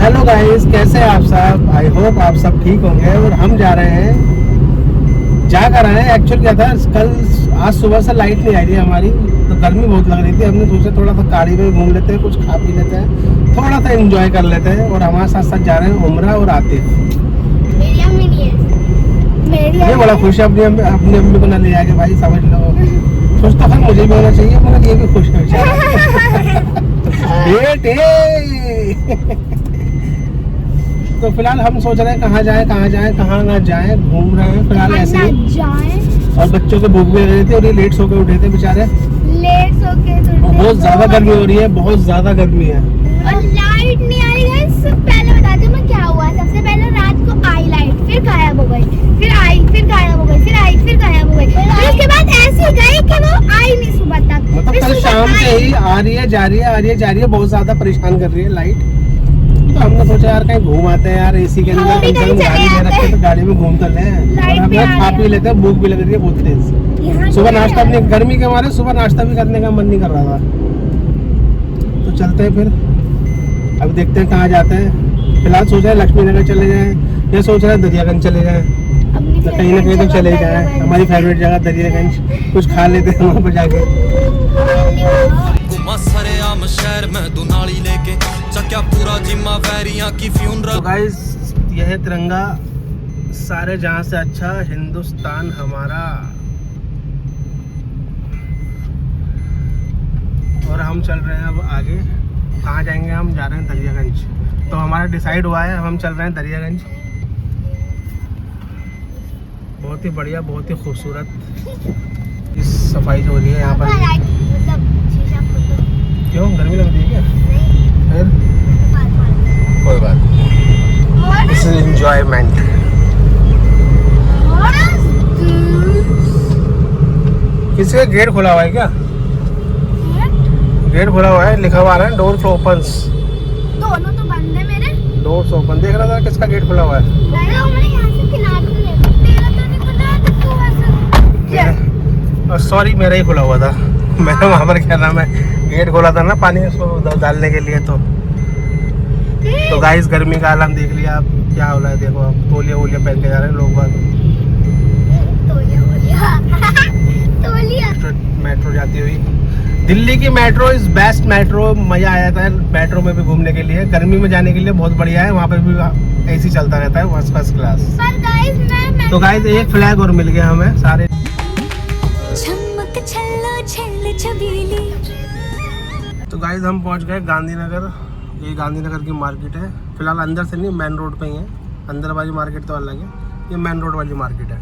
Hello guys, कैसे हैं आप सब? आई होप आप सब ठीक होंगे। और हम जा रहे हैं, जा कर रहे हैं। एक्चुअली क्या था, कल आज सुबह से लाइट नहीं आई थी हमारी, तो गर्मी बहुत लग रही थी। हमने सोचा थोड़ा सा गाड़ी में घूम लेते हैं, कुछ खा पी लेते हैं, थोड़ा सा एंजॉय कर लेते हैं। और हमारे साथ साथ जा रहे हैं उमरा और आतिफ। मेरी अम्मी नहीं है। ये बड़ा खुश है अपनी अम्मी को ना ले आके, भाई समझ लो। खुश तो फिर मुझे भी होना चाहिए, मगर ये भी खुश है बेचारा। तो फिलहाल हम सोच रहे हैं कहाँ जाएं कहाँ ना जाएं, घूम रहे हैं फिलहाल ऐसे ही। और बच्चों को भूख भी लग रही थी और ये लेट सो के उठे थे बेचारे। बहुत ज्यादा गर्मी हो रही है, बहुत ज्यादा गर्मी है। और लाइट नहीं आ रही है। पहले बताती हूँ मैं क्या हुआ। सबसे पहले रात को आई लाइट, फिर गायब हो गई, फिर आई, फिर गायब हो गई, फिर आई, फिर गायब हो गई। फिर उसके बाद ऐसी गई कि वो आई नहीं सुबह तक। मतलब कल शाम से ही आ रही है जा रही है, आ रही है जा रही है, बहुत ज्यादा परेशान कर रही है लाइट। तो हमने सोचा यार कहीं घूम आते हैं यार, एसी के अंदर कम से कम गाड़ी ले रखते तो गाड़ी में घूम तो ले, खा पी लेते हैं। भूख भी लग रही है बहुत तेज। सुबह नाश्ता भी, गर्मी के मारे सुबह नाश्ता भी करने का मन नहीं कर रहा था। तो चलते हैं फिर, अब देखते हैं कहाँ जाते हैं। फिलहाल सोच रहे हैं लक्ष्मी नगर चले जाएं, या सोच रहे हैं दरियागंज चले जाएं। तो कहीं ना कहीं तो चले जाएं, हमारी फेवरेट जगह दरियागंज, कुछ खा लेते हैं वहाँ पर जाके। शहर में दुनाली लेके चक्या पूरा जिम्मा वैरियां की फ्यूनरल। तो गाइस, यह है तिरंगा, सारे जहां से अच्छा हिंदुस्तान हमारा। और हम चल रहे हैं अब आगे। कहाँ जाएंगे? हम जा रहे हैं दरियागंज। तो हमारा डिसाइड हुआ है, हम चल रहे हैं दरियागंज। बहुत ही बढ़िया, बहुत ही खूबसूरत इस सफाई जो हो रही है यहाँ पर। क्यों, गर्मी लग रही है क्या? फिर कोई बात नहीं, दिस इज एंजॉयमेंट। किसी का गेट खुला हुआ है क्या? गेट खुला हुआ है, लिखा हुआ है डोर्स ओपन्स। दोनों तो बंद है मेरे। डोर्स ओपन, देख रहा था किसका गेट खुला हुआ है। सॉरी, मेरा ही खुला हुआ था। मैंने वहाँ पर क्या नाम है, गेट खोला था ना पानी उसको डालने के लिए। तो गाइस, गर्मी का हाल हम देख लिया। अब क्या हो रहा है देखो, अब तौलिया वोलिया पहन के जा रहे हैं लोग बाग। मेट्रो जाती हुई, दिल्ली की मेट्रो इज बेस्ट मेट्रो। मजा आ जाता है मेट्रो में भी घूमने के लिए। गर्मी में जाने के लिए बहुत बढ़िया है, वहाँ पर भी एसी चलता रहता है, फर्स्ट क्लास। तो गाइस, एक फ्लैग और मिल गया हमें सारे। तो गाइस, हम पहुंच गए गांधीनगर। ये गांधीनगर की मार्केट है। फिलहाल अंदर से नहीं, मेन रोड पे ही है। अंदर वाली मार्केट तो अलग है, ये मेन रोड वाली मार्केट है।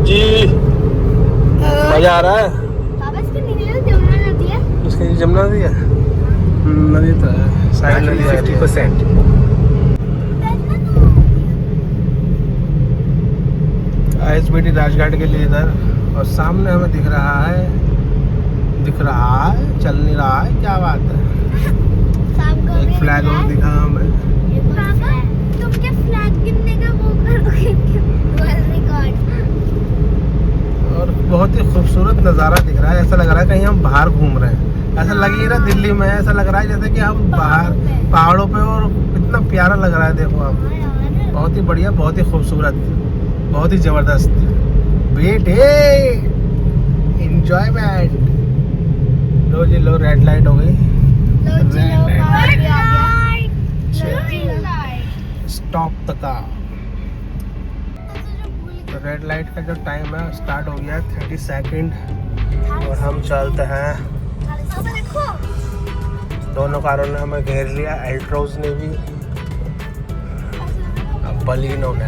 जी, मजा आ रहा है। इसके जमुना नदी है, नदी तो है, साइड नदी है 50%। आईएसबीटी राजघाट के लिए इधर, और सामने हमें दिख रहा है, चल नहीं रहा है, क्या बात है। एक फ्लैग और दिखा हमें। तुम क्या फ्लैग गिनने का वो करोगे? और बहुत ही खूबसूरत नज़ारा दिख रहा है। ऐसा लग रहा है कहीं हम बाहर घूम रहे हैं। ऐसा लग ही रहा दिल्ली में, ऐसा लग रहा है जैसे कि हम बाहर पहाड़ों पे, और इतना प्यारा लग रहा है। देखो आप, बहुत ही बढ़िया, बहुत ही खूबसूरत, बहुत ही जबरदस्त। वेट है, एंजॉयमेंट। लो जी लो, रेड लाइट हो गई। Stop the car. Red light का जो टाइम है स्टार्ट हो गया है, 30 सेकेंड। और हम चलते हैं। दोनों कारों ने हमें घेर लिया, एल्ट्रोज ने भी, अब बलिनो ने।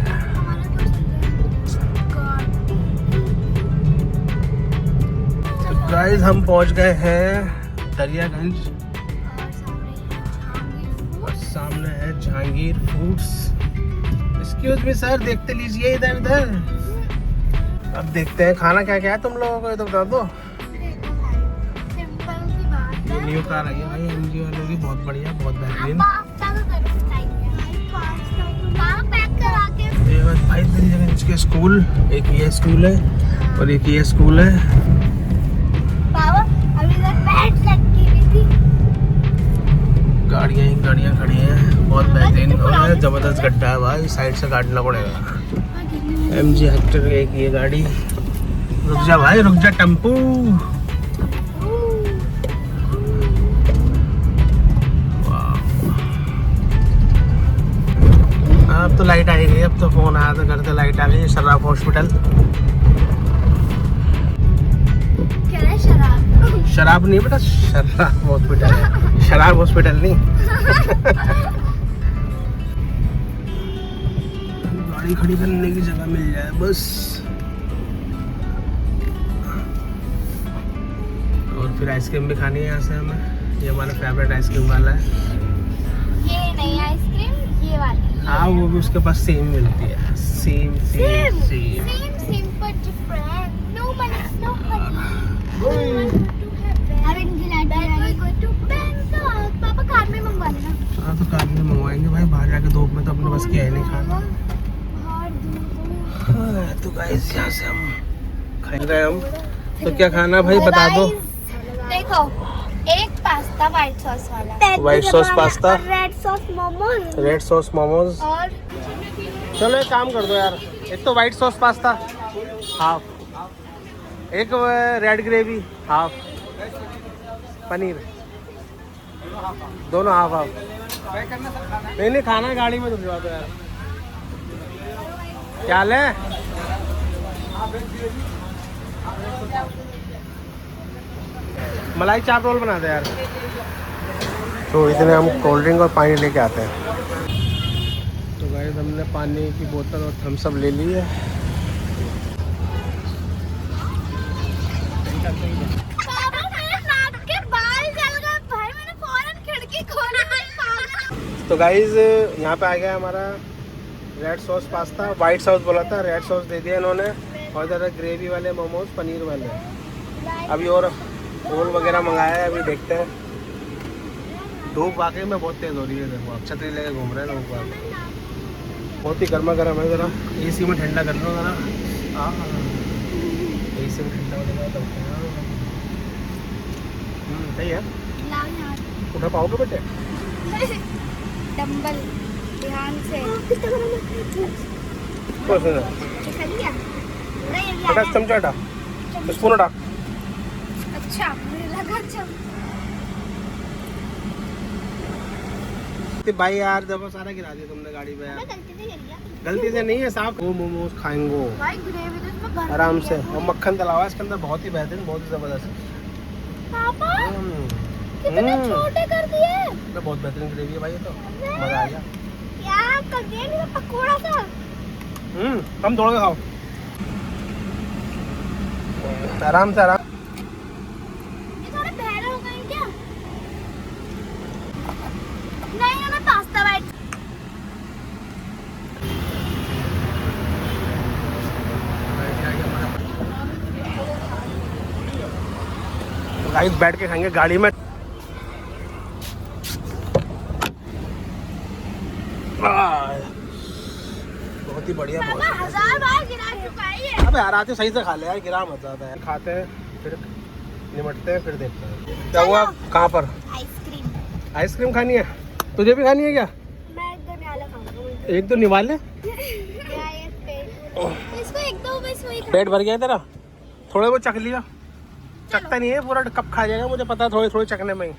तो गाइस, हम पहुंच गए हैं दरियागंज, और सामने है Jahangir foods. Excuse me sir, देखते लीजिए इधर इधर। अब देखते हैं खाना क्या क्या है तुम लोगों को, ये तो बता दो। ये न्यू कार आई है भाई, एमजी वालों की, बहुत बढ़िया, बहुत बेहतरीन। लगा के। ये बस भाई के स्कूल, एक ये स्कूल है और एक ये स्कूल है। पापा अभी तक बैठ लगी हुई थी। गाड़ियाँ खड़ी हैं, बहुत बेहतरीन और जबरदस्त गड्ढा है भाई, साइड से काटना पड़ेगा। MG हेक्टर एक ये गाड़ी। रुक जा भाई, रुक जा टेम्पू। अब तो लाइट आई गई, अब तो फोन आया था घर से, लाइट आ गई। शराब हॉस्पिटल। क्या है शराब? शराब नहीं बेटा, शराब हॉस्पिटल है, शराब हॉस्पिटल नहीं। गाड़ी खड़ी करने की जगह मिल जाए बस। और फिर आइसक्रीम भी खानी है यहाँ से हमें। ये हमारा फेवरेट आइसक्रीम वाला है। ये नहीं आइसक्रीम, ये वाली। हाँ वो भी उसके पास सेम मिलती है, same Same but different. No money, no money. अब इनकी लाइट go to Bangkok. पापा कार में मंगवा लेना। हाँ तो कार में मंगवाएंगे भाई, बाहर जाके धूप में तो अपने बस किया ही नहीं खाना। बाहर दूर। हाँ, तो गाइस यहाँ से हम खाएंगे हम। तो क्या खाना भाई बता दो। देखो, एक पास्ता व्हाइट सॉस वाला, white sauce pasta, red sauce momos, red sauce momos. और चलो एक काम कर दो यार, एक तो व्हाइट सॉस पास्ता हाफ, एक रेड ग्रेवी हाफ, पनीर दोनों हाफ हाफ। नहीं खाना गाड़ी में, भिजवा दो यार। क्या ले? मलाई चाप रोल बना दे यार। तो इतने हम कोल्ड ड्रिंक और पानी लेके आते हैं। तो गाइस हमने पानी की बोतल और थम्स अप ले ली है। पापा मेरे नाक के बाल जल गए भाई, मैंने फौरन खिड़की खोली। तो गाइस यहाँ पे आ गया हमारा red sauce pasta. White sauce बोला था, रेड सॉस दे दिया इन्होंने। और ज़्यादा ग्रेवी वाले मोमोज, पनीर वाले। अभी और रोल वगैरह मंगाया है, अभी देखते हैं। धूप वाकई में बहुत तेज़ हो रही है। देखो आप छतरी लेके घूम रहे हैं लोग, बहुत ही गर्मा गर्म है। ज़रा AC में ठंडा कर लो ज़रा। AC में ठंडा हो जाएगा तब। सही है, उठा पाओगे बेटे? डंबल ध्यान से। बेटा चमचा हटा, स्पून हटा। अच्छा मुझे लगा भाई यार देखो सारा गिरा दिया तुमने गाड़ी में यार। गलती से कर लिया। गलती से नहीं है साहब। वो मोमोज खाएंगे भाई ग्रेवी तो इसमें भर आराम दी से, है। और मक्खन डला हुआ है इसके अंदर, बहुत ही बेहतरीन, बहुत ही जबरदस्त। पापा हम्म, कितने छोटे कर दिए। तो बहुत बेहतरीन ग्रेवी है भाई, ये तो मजा आ गया। क्या कर दिया ये पकोड़ा सा। हम दौड़ के खाओ आराम से, आराम। ये थोड़े बहरे हो गए क्या? नहीं हमें पास्ता वाइट। गाइस बैठ के खाएंगे गाड़ी में। बहुत ही बढ़िया। पापा 1000 बार गिरा चुका है ये। अबे यार आते सही से खा ले यार, गिरा मत ज्यादा है। खाते हैं फिर निमटते हैं, फिर देखते हैं क्या हुआ। कहाँ पर आइसक्रीम? आइसक्रीम खानी है? तुझे भी खानी है क्या? मैं एक दो निवाला खाऊंगा। एक दो निवाले। क्या ये पेट? इसको एक दो बस वही खा। पेट भर गया तेरा? थोड़े बहुत चख लिया, चखता नहीं है पूरा, कब खा जाएगा मुझे पता है, थोड़ी थोड़ी चखने में ही।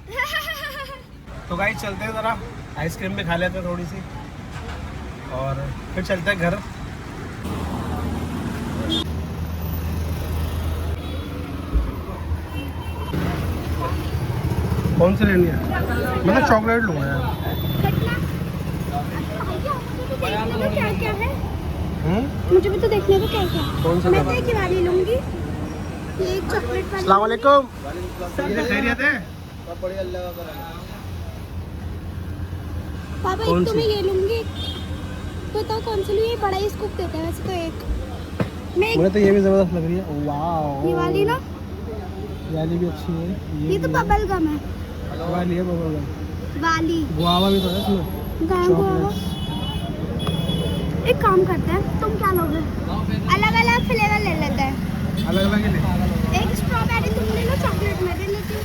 तो गाइस चलते हैं, ज़रा आइसक्रीम भी खा लेते हैं थोड़ी सी, और फिर चलते हैं घर। कौन सी लेनी है? मैं तो चॉकलेट लूँगा यार। क्या क्या है? मुझे भी तो देखने को क्या क्या है। कौन सा? मैं तो एक वाली लूंगी, एक चॉकलेट वाली। अस्सलाम वालेकुम। खैरियत है? पापा कौन एक तो सी? मैं ये लूंगी, बताओ कौन सी लूं? ये बड़ा ही स्कूप देते हैं वैसे तो एक। मैं मुझे तो ये भी जबरदस्त लग रही है। वाह, ये वाली ना, ये वाली भी अच्छी है। ये तो बबल गम है वाली है बबल गम। वाली। गुआवा भी तो है इसमें। गाँव चॉकलेट। एक काम करते हैं, तुम क्या लोगे? अलग अलग फ्लेवर ले लेते हैं। अलग अलग ही ले। एक स्ट्रॉबेरी तुम ले लो, चॉकलेट मैं ले लेती हूँ।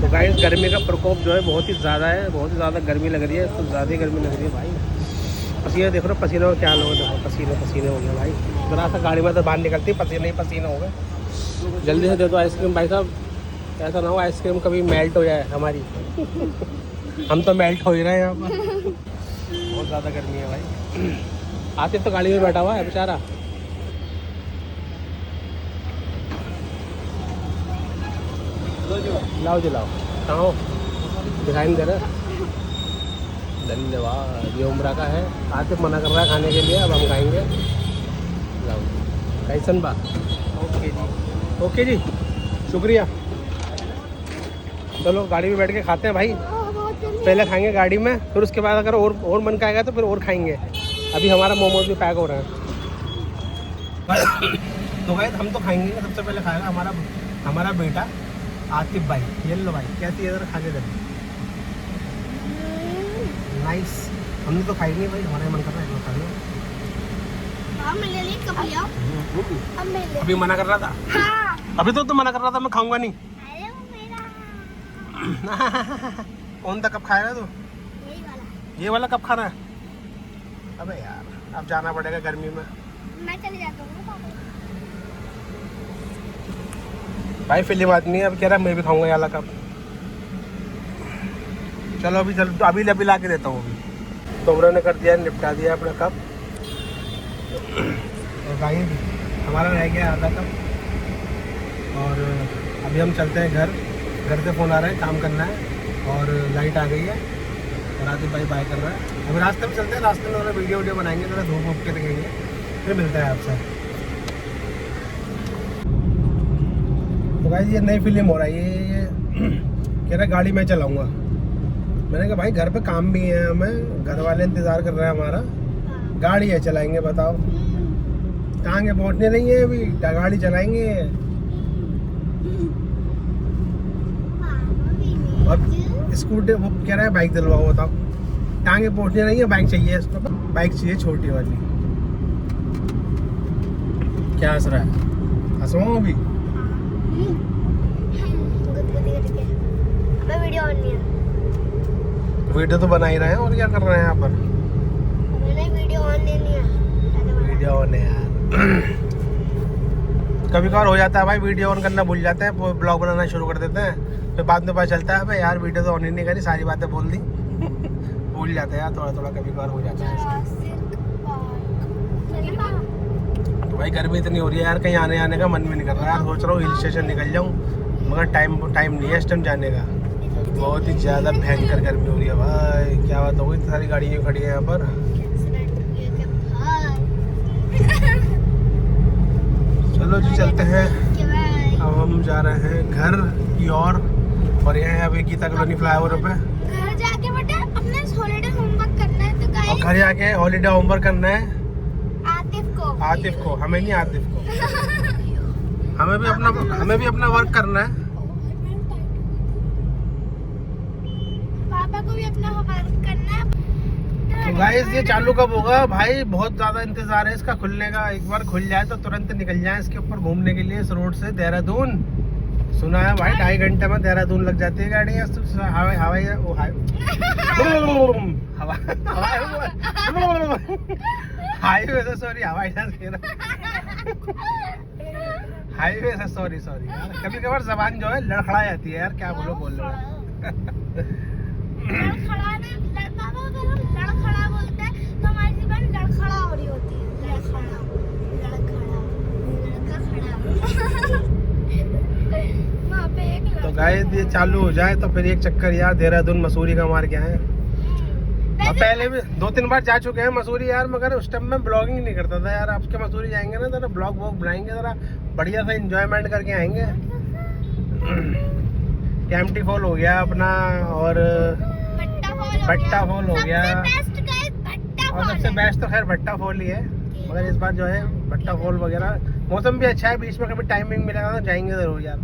तो गाइस गर्मी का प्रकोप जो है बहुत ही ज़्यादा है, बहुत ही ज़्यादा गर्मी लग रही है, तो ज़्यादा ही गर्मी लग रही है भाई। पसीने देख रहे हो, पसीने में क्या लोग, देखो पसीने पसीने हो गए भाई। जरा सा गाड़ी में तो बाहर निकलती पसीने ही पसीने हो गए। जल्दी से दे दो आइसक्रीम भाई साहब, ऐसा ना हो आइसक्रीम कभी मेल्ट हो जाए हमारी। हम तो मेल्ट हो ही रहे हैं यहाँ पर। बहुत ज़्यादा गर्मी है भाई। आतिफ तो गाड़ी में बैठा हुआ है बेचारा। लाओ जी लाओ, कहाँ हो? दिखाई नहीं दे रहा। धन्यवाद। ये उम्र का है, आतिफ मना कर रहा है खाने के लिए, अब हम खाएंगे। लाओ कैसन बा? ओके जी, ओके जी, शुक्रिया। चलो गाड़ी में बैठ के खाते हैं भाई। पहले खाएंगे गाड़ी में, फिर उसके बाद अगर और मन का आएगा तो फिर और खाएंगे। अभी हमारा मोमोज भी पैक हो रहा है। तो गाइस हम तो खाएंगे, सबसे पहले खाएगा हमारा बेटा आतिफ भाई। ये लो भाई, कैसी है जरा खा के देखो। नाइस। हमने तो खाई नहीं भाई, हमारा मन कर रहा है खा लो। अभी मना कर रहा था। हाँ। अभी तो मना कर रहा था मैं खाऊंगा नहीं। अरे वो मेरा कौन सा कब खाएगा तू? यही वाला। ये वाला कब खाना है? अबे यार अब जाना पड़ेगा गर्मी में। मैं चले जाता हूँ भाई फिल्म आदमी है, अब कह रहा मैं भी खाऊंगा ये वाला कप। चलो अभी अभी ला के देता हूँ। अभी तुमरे ने कर दिया, निपटा दिया अपना कप। और भाई हमारा रह गया आधा कप। और अभी हम चलते हैं घर से फ़ोन आ रहा है, काम करना है और लाइट आ गई है। और आतिफ भाई बाय कर रहा है। अभी रास्ते में चलते हैं, रास्ते में वीडियो बनाएंगे, थोड़ा धूप के देखेंगे, फिर मिलता है आपसे। तो भाई ये नई फिल्म हो रहा है, ये कह रहा गाड़ी में चलाऊंगा। मैंने कहा भाई घर पे काम भी है, हमें घर वाले इंतज़ार कर रहे हैं हमारा, गाड़ी है चलाएंगे। बताओ कहाँ के पहुँचने नहीं है, अभी गाड़ी चलाएंगे। अब स्कूटी वो कह रहा है बाइक दिलवाओ। बताओ टांगे पहुँचने नहीं है, बाइक चाहिए इसको। बाइक चाहिए छोटी वाली। क्या हंस रहा है? हंसवाऊँ अभी? वीडियो तो बना ही रहे हैं, और क्या कर रहे हैं यहाँ पर? वीडियो ऑन नहीं है। वीडियो ऑन है यार। कभी कभार हो जाता है भाई, वीडियो ऑन करना भूल जाते हैं, ब्लॉग बनाना शुरू कर देते हैं, फिर बाद में पता चलता है भाई यार वीडियो तो ऑन ही नहीं करी, सारी बातें बोल दी। भूल जाते हैं यार, थोड़ा थोड़ा कभी कभार हो जाता है। तो भाई गर्मी इतनी हो रही है यार, कहीं आने का मन भी नहीं कर रहा यार। सोच रहा हूँ हिल स्टेशन निकल जाऊँ, मगर टाइम नहीं है इस टाइम जाने का। बहुत ही ज़्यादा भयंकर गर्मी हो रही है भाई, क्या बात हो गई, इतनी सारी गाड़ियाँ खड़ी हैं यहाँ पर। चलो जी चलते हैं, अब हम जा रहे हैं घर की ओर। और यह है अभी गीता कॉलोनी फ्लाईओवर पे। घर जाके बेटा अपने हॉलीडे होमवर्क करना है। तो गाइस और घर जाके हॉलीडे होमवर्क करना है आतिफ को, हमें नहीं, आतिफ को। हमें भी अपना वर्क करना है। पापा को भी अपना होमवर्क करना है। तो गाइस ये चालू कब होगा भाई? बहुत ज्यादा इंतजार है इसका खुलने का। एक बार खुल जाए तो तुरंत निकल जाए इसके ऊपर घूमने के लिए, इस रोड से देहरादून। सुना है भाई 2.5 घंटे में देहरादून लग जाती है गाड़ी। हाईवे से सॉरी, हवाई जहाज हाईवे से सॉरी कभी कभार जबान जो है लड़खड़ा जाती है यार, क्या बोलो बोल रहे हो। लड़खड़ा बोलते हैं तो हमारी जीवन लड़खड़ा हो रही होती है। वहाँ पे एक तो गाइस ये चालू हो जाए तो फिर एक चक्कर यार देहरादून मसूरी का मार के आए। अब पहले भी 2-3 बार जा चुके हैं मसूरी यार, मगर उस टाइम में ब्लॉगिंग नहीं करता था यार। अब के मसूरी जाएंगे ना जरा ब्लॉग बनाएंगे, जरा बढ़िया सा एंजॉयमेंट करके आएंगे। कैंपटी फॉल हो गया अपना, और भट्टा फॉल हो गया, और सबसे बेस्ट तो खैर भट्टा फॉल ही है। मगर इस बार जो है भट्टा फॉल वगैरह, मौसम भी अच्छा है, बीच में कभी टाइमिंग मिलेगा तो जाएंगे जरूर यार।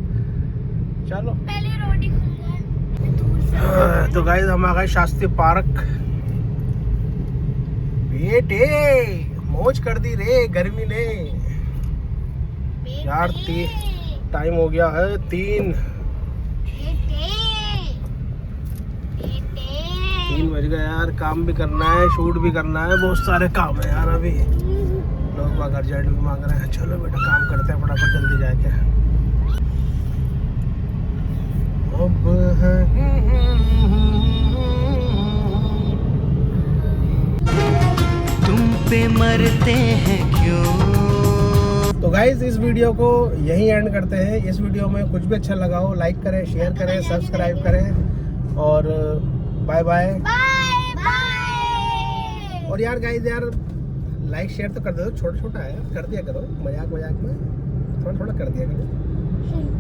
चलो पहले रोड ही खुल जाए। तो गाइस हम आ गए शास्त्री पार्क। बेटे मौज कर दी रे गर्मी ने यार। टाइम हो गया है 3 बज गए यार। काम भी करना है, शूट भी करना है, बहुत सारे काम है यार। अभी लोग बाग अर्जेंट भी मांग रहे हैं। चलो बेटा काम करते हैं फटाफट जल्दी जाके। अब तुम पे मरते हैं क्यों। तो गाइज इस वीडियो को यहीं एंड करते हैं। इस वीडियो में कुछ भी अच्छा लगा हो लाइक करें, शेयर करें, सब्सक्राइब करें और बाय बाय। और यार गाइज यार लाइक शेयर तो कर दो, छोटा छोटा है, कर दिया करो, मजाक मजाक में थोड़ा थोड़ा कर दिया करो।